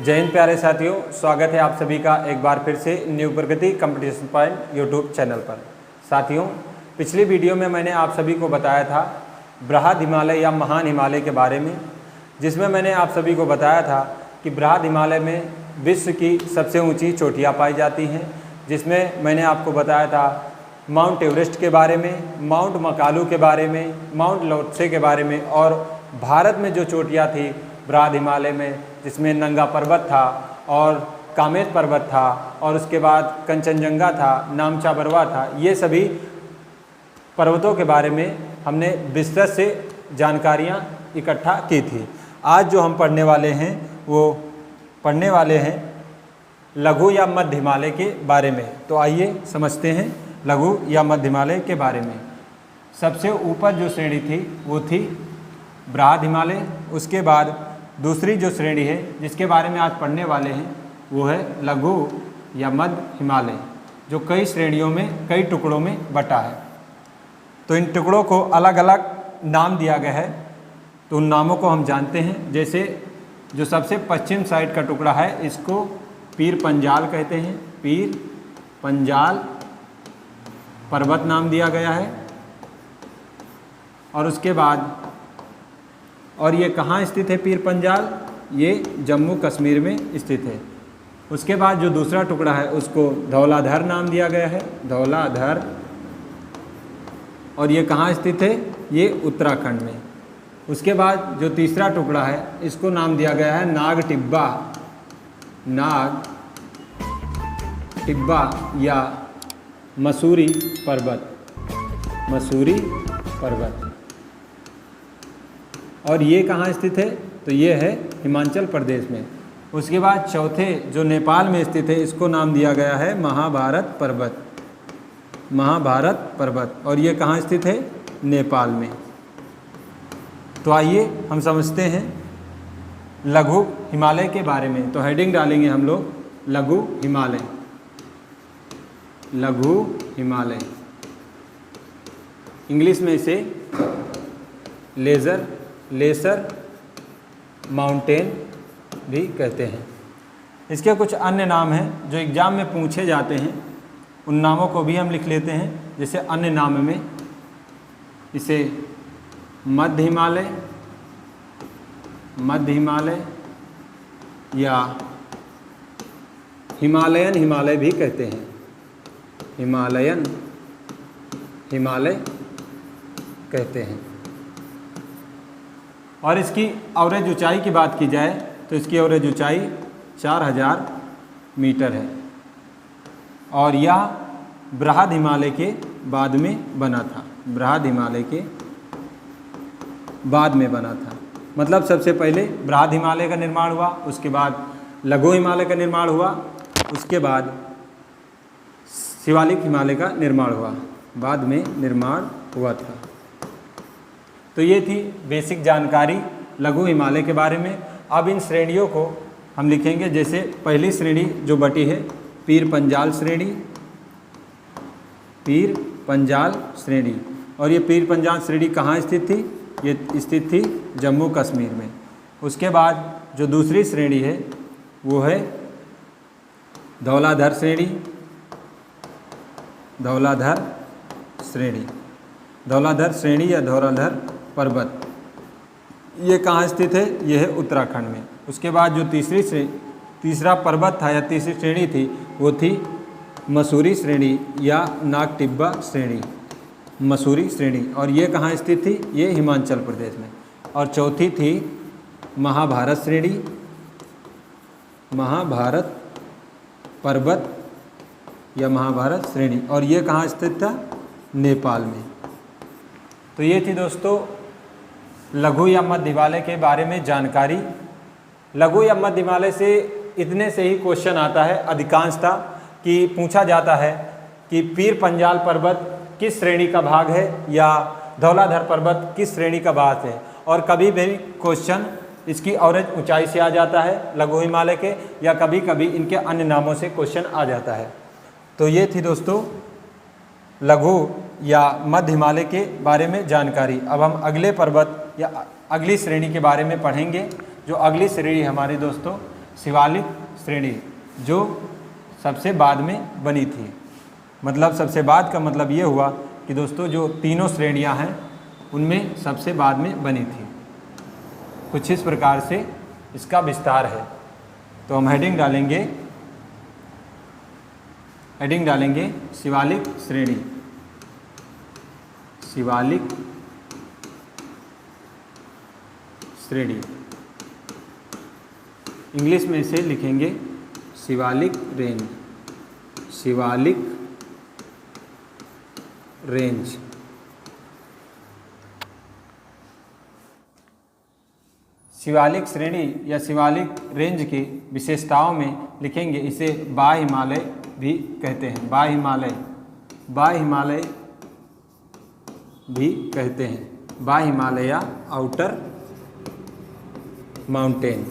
जय हिंद प्यारे साथियों, स्वागत है आप सभी का एक बार फिर से न्यू प्रगति कंपटीशन पॉइंट यूट्यूब चैनल पर। साथियों, पिछली वीडियो में मैंने आप सभी को बताया था बृहद हिमालय या महान हिमालय के बारे में, जिसमें मैंने आप सभी को बताया था कि बृहद हिमालय में विश्व की सबसे ऊँची चोटियाँ पाई जाती हैं, जिसमें मैंने आपको बताया था माउंट एवरेस्ट के बारे में, माउंट मकालू के बारे में, माउंट लोत्से के बारे में, और भारत में जो चोटियाँ थी बृहद हिमालय में, जिसमें नंगा पर्वत था और कामेत पर्वत था और उसके बाद कंचनजंगा था, नामचा बरवा था। ये सभी पर्वतों के बारे में हमने विस्तृत से जानकारियाँ इकट्ठा की थी। आज जो हम पढ़ने वाले हैं वो पढ़ने वाले हैं लघु या मध्य हिमालय के बारे में। तो आइए समझते हैं लघु या मध्य हिमालय के बारे में। सबसे ऊपर जो श्रेणी थी वो थी बृहद हिमालय। उसके बाद दूसरी जो श्रेणी है जिसके बारे में आज पढ़ने वाले हैं वो है लघु या मध्य हिमालय, जो कई श्रेणियों में, कई टुकड़ों में बटा है। तो इन टुकड़ों को अलग अलग नाम दिया गया है, तो उन नामों को हम जानते हैं। जैसे जो सबसे पश्चिम साइड का टुकड़ा है इसको पीर पंजाल कहते हैं, पीर पंजाल पर्वत नाम दिया गया है। और उसके बाद और ये कहाँ स्थित है पीर पंजाल? ये जम्मू कश्मीर में स्थित है। उसके बाद जो दूसरा टुकड़ा है उसको धौलाधर नाम दिया गया है, धौलाधर। और ये कहाँ स्थित है? ये उत्तराखंड में। उसके बाद जो तीसरा टुकड़ा है इसको नाम दिया गया है नाग टिब्बा, नाग टिब्बा या मसूरी पर्वत, मसूरी पर्वत। और ये कहाँ स्थित है? तो ये है हिमाचल प्रदेश में। उसके बाद चौथे जो नेपाल में स्थित है इसको नाम दिया गया है महाभारत पर्वत, महाभारत पर्वत। और ये कहाँ स्थित है? नेपाल में। तो आइए हम समझते हैं लघु हिमालय के बारे में। तो हेडिंग डालेंगे हम लोग लघु हिमालय, लघु हिमालय। इंग्लिश में इसे लेसर माउंटेन भी कहते हैं। इसके कुछ अन्य नाम हैं जो एग्ज़ाम में पूछे जाते हैं, उन नामों को भी हम लिख लेते हैं। जैसे अन्य नाम में इसे मध्य हिमालय, मध्य हिमालय या हिमालयन हिमालय भी कहते हैं, हिमालयन हिमालय कहते हैं। और इसकी एवरेज ऊंचाई की बात की जाए तो इसकी एवरेज ऊंचाई 4000 मीटर है। और यह बृहद हिमालय के बाद में बना था, बृहद हिमालय के बाद में बना था। मतलब सबसे पहले बृहद हिमालय का निर्माण हुआ, उसके बाद लघु हिमालय का निर्माण हुआ, उसके बाद शिवालिक हिमालय का निर्माण हुआ, बाद में निर्माण हुआ था। तो ये थी बेसिक जानकारी लघु हिमालय के बारे में। अब इन श्रेणियों को हम लिखेंगे। जैसे पहली श्रेणी जो बटी है पीर पंजाल श्रेणी, पीर पंजाल श्रेणी। और ये पीर पंजाल श्रेणी कहाँ स्थित थी? ये स्थित थी जम्मू कश्मीर में। उसके बाद जो दूसरी श्रेणी है वो है धौलाधर श्रेणी, धौलाधर श्रेणी, धौलाधर श्रेणी या धौलाधर पर्वत। ये कहाँ स्थित है? ये है उत्तराखंड में। उसके बाद जो तीसरा पर्वत था या तीसरी श्रेणी थी वो थी मसूरी श्रेणी या नाग टिब्बा श्रेणी, मसूरी श्रेणी। और ये कहाँ स्थित थी? ये हिमाचल प्रदेश में। और चौथी थी महाभारत श्रेणी, महाभारत पर्वत या महाभारत श्रेणी। और ये कहाँ स्थित था? नेपाल में। तो ये थी दोस्तों लघु या मध्य हिमालय के बारे में जानकारी। लघु या मध्य हिमालय से इतने से ही क्वेश्चन आता है अधिकांशतः, कि पूछा जाता है कि पीर पंजाल पर्वत किस श्रेणी का भाग है या धौलाधर पर्वत किस श्रेणी का भाग है। और कभी भी क्वेश्चन इसकी एवरेज ऊंचाई से आ जाता है लघु हिमालय के, या कभी कभी इनके अन्य नामों से क्वेश्चन आ जाता है। तो ये थी दोस्तों लघु या मध्य हिमालय के बारे में जानकारी। अब हम अगले पर्वत या अगली श्रेणी के बारे में पढ़ेंगे। जो अगली श्रेणी हमारी दोस्तों शिवालिक श्रेणी जो सबसे बाद में बनी थी। मतलब सबसे बाद का मतलब ये हुआ कि दोस्तों जो तीनों श्रेणियां हैं उनमें सबसे बाद में बनी थी। कुछ इस प्रकार से इसका विस्तार है। तो हम हेडिंग डालेंगे शिवालिक श्रेणी। शिवालिक श्रेणी इंग्लिश में इसे लिखेंगे शिवालिक रेंज। शिवालिक रेंज। शिवालिक श्रेणी या शिवालिक रेंज की विशेषताओं में लिखेंगे इसे बाह्य हिमालय भी कहते हैं। बाह्य हिमालय भी कहते हैं। बाह्य हिमालय या आउटर माउंटेन,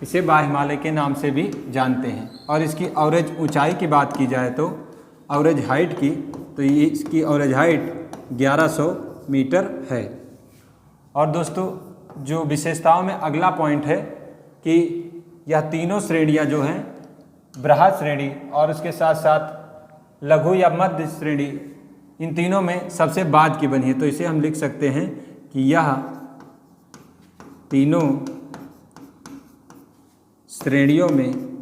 इसे बाह्य हिमालय के नाम से भी जानते हैं। और इसकी एवरेज ऊंचाई की बात की जाए तो एवरेज हाइट की, तो ये इसकी एवरेज हाइट 1100 मीटर है। और दोस्तों जो विशेषताओं में अगला पॉइंट है कि यह तीनों श्रेणियां जो हैं बृहद श्रेणी और उसके साथ साथ लघु या मध्य श्रेणी, इन तीनों में सबसे बाद की बनी है। तो इसे हम लिख सकते हैं कि यह तीनों श्रेणियों में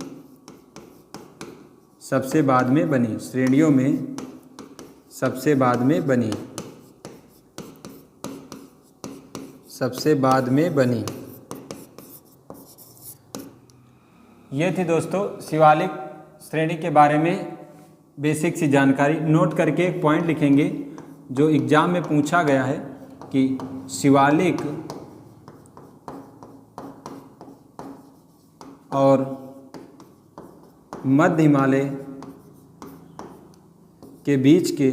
सबसे बाद में बनी। श्रेणियों में सबसे बाद में बनी। सबसे बाद में बनी। ये थी दोस्तों शिवालिक श्रेणी के बारे में बेसिक सी जानकारी। नोट करके एक पॉइंट लिखेंगे जो एग्जाम में पूछा गया है कि शिवालिक और मध्य हिमालय के बीच के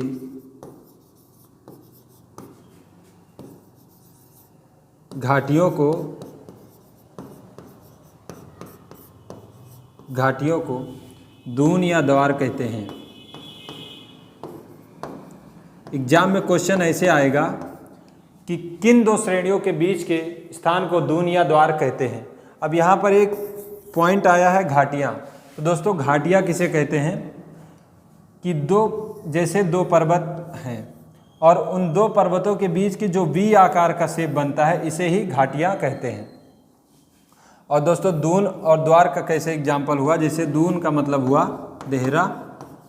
घाटियों को दून या द्वार कहते हैं। एग्जाम में क्वेश्चन ऐसे आएगा कि किन दो श्रेणियों के बीच के स्थान को दून या द्वार कहते हैं। अब यहाँ पर एक पॉइंट आया है घाटियाँ। तो दोस्तों घाटियाँ किसे कहते हैं कि जैसे दो पर्वत हैं और उन दो पर्वतों के बीच की जो वी आकार का शेप बनता है इसे ही घाटियाँ कहते हैं। और दोस्तों दून और द्वार का कैसे एग्जाम्पल हुआ, जैसे दून का मतलब हुआ देहरादून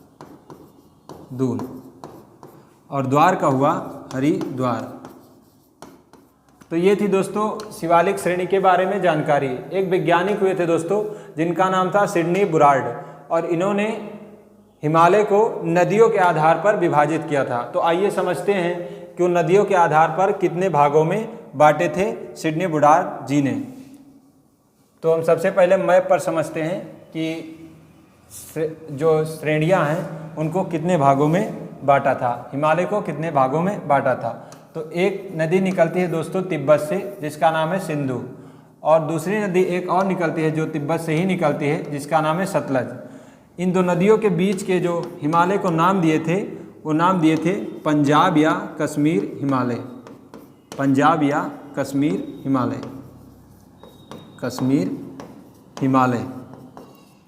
और द्वार का हुआ हरिद्वार। तो ये थी दोस्तों शिवालिक श्रेणी के बारे में जानकारी। एक वैज्ञानिक हुए थे दोस्तों जिनका नाम था सिडनी बुरार्ड, और इन्होंने हिमालय को नदियों के आधार पर विभाजित किया था। तो आइए समझते हैं कि उन नदियों के आधार पर कितने भागों में बांटे थे सिडनी बुरार्ड जी ने। तो हम सबसे पहले मैप पर समझते हैं कि जो श्रेणियां हैं उनको कितने भागों में बांटा था, हिमालय को कितने भागों में बांटा था। तो एक नदी निकलती है दोस्तों तिब्बत से जिसका नाम है सिंधु, और दूसरी नदी एक और निकलती है जो तिब्बत से ही निकलती है जिसका नाम है सतलज। इन दो नदियों के बीच के जो हिमालय को नाम दिए थे वो नाम दिए थे पंजाब या कश्मीर हिमालय। पंजाब या कश्मीर हिमालय। कश्मीर हिमालय।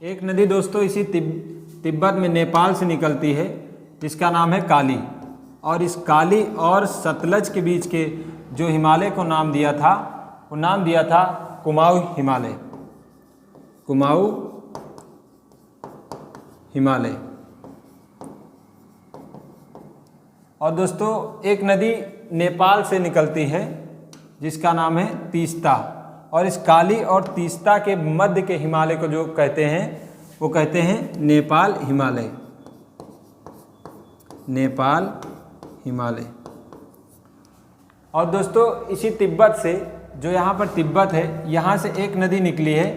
एक नदी दोस्तों इसी तिब्बत में नेपाल से निकलती है जिसका नाम है काली, और इस काली और सतलज के बीच के जो हिमालय को नाम दिया था वो नाम दिया था कुमाऊं हिमालय। कुमाऊं हिमालय। और दोस्तों एक नदी नेपाल से निकलती है जिसका नाम है तीस्ता, और इस काली और तीस्ता के मध्य के हिमालय को जो कहते हैं वो कहते हैं नेपाल हिमालय। नेपाल हिमालय। और दोस्तों इसी तिब्बत से, जो यहाँ पर तिब्बत है, यहाँ से एक नदी निकली है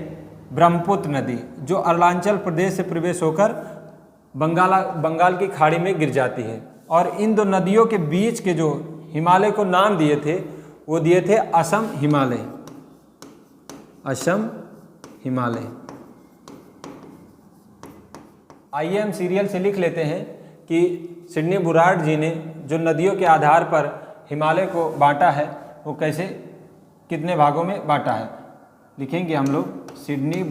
ब्रह्मपुत्र नदी, जो अरुणाचल प्रदेश से प्रवेश होकर बंगाल की खाड़ी में गिर जाती है। और इन दो नदियों के बीच के जो हिमालय को नाम दिए थे वो दिए थे असम हिमालय। असम हिमालय। आइए हम सीरियल से लिख लेते हैं कि सिडनी बुरार्ड जी ने जो नदियों के आधार पर हिमालय को बांटा है वो कैसे कितने भागों में बांटा है। लिखेंगे हम लोग सिडनी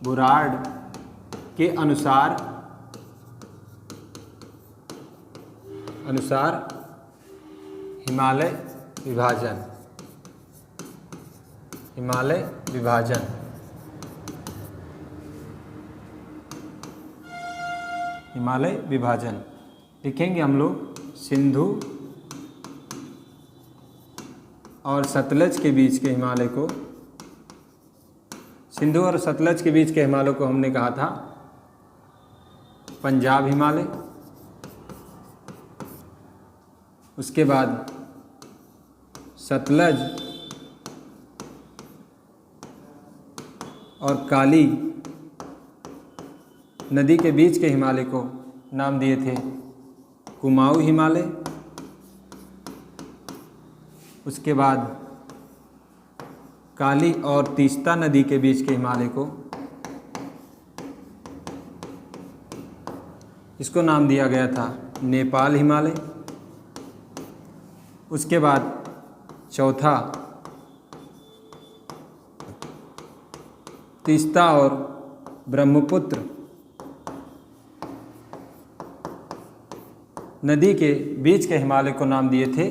बुराड़ के अनुसार हिमालय विभाजन लिखेंगे हम लोग। सिंधु और सतलज के बीच के हिमालय को, सिंधु और सतलज के बीच के हिमालय को हमने कहा था पंजाब हिमालय। उसके बाद सतलज और काली नदी के बीच के हिमालय को नाम दिए थे कुमाऊं हिमालय। उसके बाद काली और तीस्ता नदी के बीच के हिमालय को, इसको नाम दिया गया था नेपाल हिमालय। उसके बाद चौथा तीस्ता और ब्रह्मपुत्र नदी के बीच के हिमालय को नाम दिए थे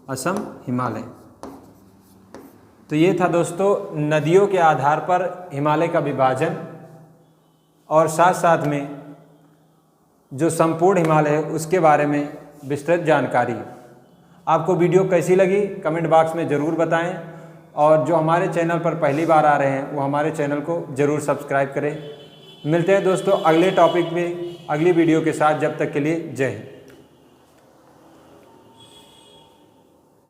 असम हिमालय। तो ये था दोस्तों नदियों के आधार पर हिमालय का विभाजन, और साथ साथ में जो संपूर्ण हिमालय है उसके बारे में विस्तृत जानकारी। आपको वीडियो कैसी लगी कमेंट बॉक्स में ज़रूर बताएं, और जो हमारे चैनल पर पहली बार आ रहे हैं वो हमारे चैनल को ज़रूर सब्सक्राइब करें। मिलते हैं दोस्तों अगले टॉपिक में अगली वीडियो के साथ, जब तक के लिए जय हिंद।